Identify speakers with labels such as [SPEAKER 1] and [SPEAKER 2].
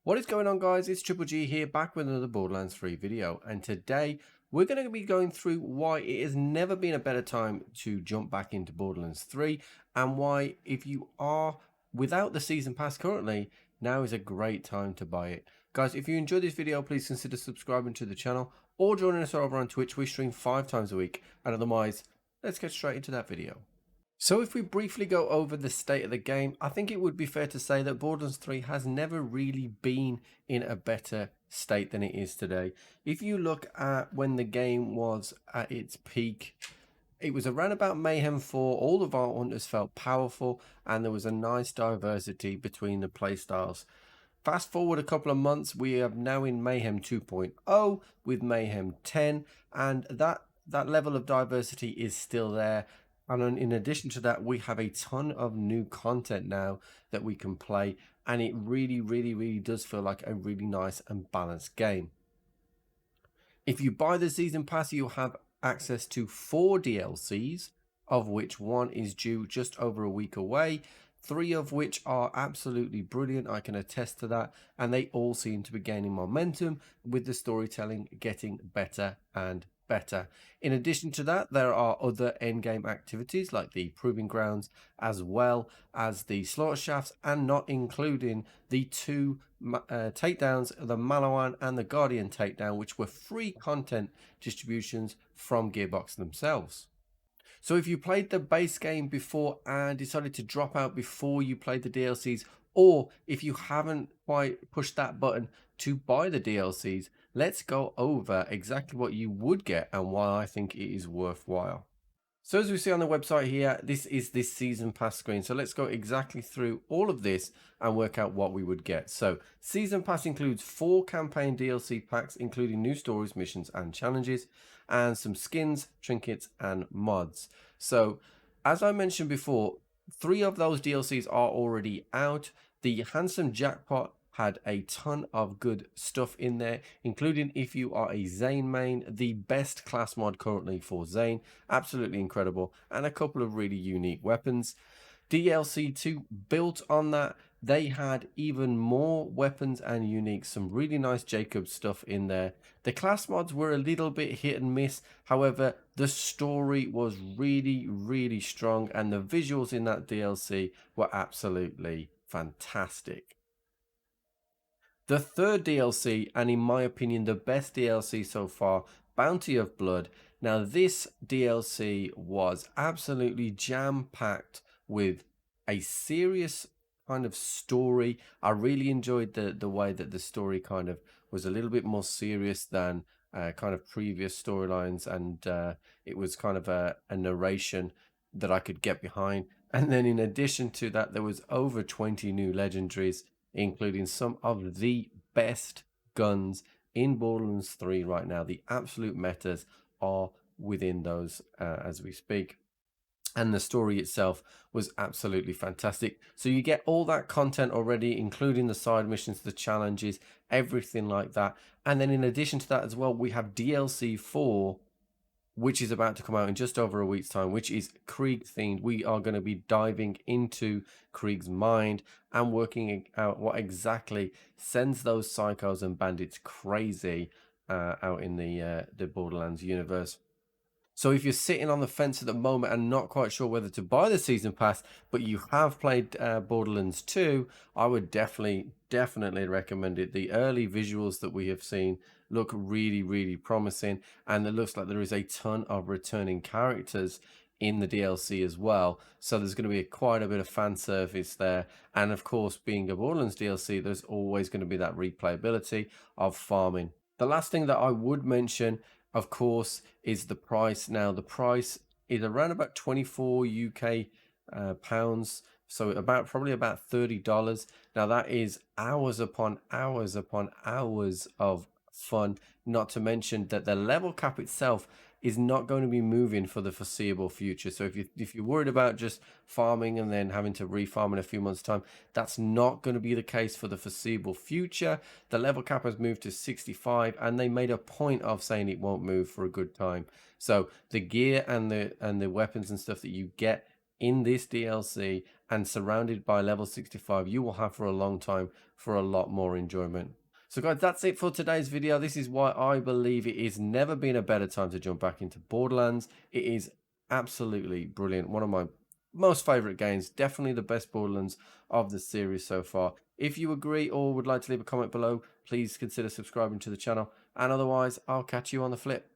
[SPEAKER 1] What is going on, guys? It's Triple G here, back with another Borderlands 3 video, and today we're going to be going through why it has never been a better time to jump back into Borderlands 3, and why, if you are without the season pass currently, now is a great time to buy it. Guys, if you enjoyed this video, please consider subscribing to the channel or joining us over on Twitch. We stream 5 times a week, and otherwise, let's get straight into that video. So if we briefly go over the state of the game, I think it would be fair to say that Borderlands 3 has never really been in a better state than it is today. If you look at when the game was at its peak, it was around about Mayhem 4, all the Vault Hunters felt powerful and there was a nice diversity between the playstyles. Fast forward a couple of months, we are now in Mayhem 2.0 with Mayhem 10, and that level of diversity is still there. And in addition to that, we have a ton of new content now that we can play, and it really does feel like a really nice and balanced game. If you buy the season pass, you'll have access to 4 DLCs, of which one is due just over a week away, 3 of which are absolutely brilliant. I can attest to that, and they all seem to be gaining momentum with the storytelling getting better and better. In addition to that, there are other endgame activities like the Proving Grounds, as well as the Slaughter Shafts, and not including the 2 takedowns, the Malawan and the Guardian takedown, which were free content distributions from Gearbox themselves. So if you played the base game before and decided to drop out before you played the DLCs, or if you haven't quite pushed that button to buy the DLCs, let's go over exactly what you would get and why I think it is worthwhile. So as we see on the website here, this is this season pass screen. So let's go exactly through all of this and work out what we would get. So season pass includes 4 campaign DLC packs, including new stories, missions, and challenges, and some skins, trinkets, and mods. So as I mentioned before, 3 of those DLCs are already out. The Handsome Jackpot had a ton of good stuff in there, including, if you are a Zane main, the best class mod currently for Zane, absolutely incredible, and a couple of really unique weapons. DLC 2 built on that. They had even more weapons and unique, some really nice Jacob stuff in there. The class mods were a little bit hit and miss. However, the story was really strong, and the visuals in that DLC were absolutely fantastic. The third DLC, and in my opinion the best DLC so far, Bounty of Blood. Now this DLC was absolutely jam-packed with a serious kind of story. I really enjoyed the way that the story kind of was a little bit more serious than kind of previous storylines, and it was kind of a narration that I could get behind. And then in addition to that, there was over 20 new legendaries, including some of the best guns in Borderlands 3 right now. The absolute metas are within those as we speak. And the story itself was absolutely fantastic. So you get all that content already, including the side missions, the challenges, everything like that. And then in addition to that as well, we have DLC 4, which is about to come out in just over a week's time, which is Krieg themed. We are going to be diving into Krieg's mind and working out what exactly sends those psychos and bandits crazy out in the Borderlands universe. So if you're sitting on the fence at the moment and not quite sure whether to buy the season pass, but you have played Borderlands 2, I would definitely recommend it. The early visuals that we have seen look really promising, and it looks like there is a ton of returning characters in the DLC as well. So there's going to be quite a bit of fan service there. And of course, being a Borderlands DLC, there's always going to be that replayability of farming. The last thing that I would mention, of course, is the price. Now the price is around about 24 UK pounds, so probably about $30. Now that is hours upon hours of fun, not to mention that the level cap itself is not going to be moving for the foreseeable future. So if you're worried about just farming and then having to refarm in a few months time, that's not going to be the case for the foreseeable future. The level cap has moved to 65, and they made a point of saying it won't move for a good time. So the gear and the weapons and stuff that you get in this DLC and surrounded by level 65, you will have for a long time for a lot more enjoyment. So guys, that's it for today's video. This is why I believe it is never been a better time to jump back into Borderlands. It is absolutely brilliant. One of my most favorite games, definitely the best Borderlands of the series so far. If you agree or would like to leave a comment below, please consider subscribing to the channel. And otherwise, I'll catch you on the flip.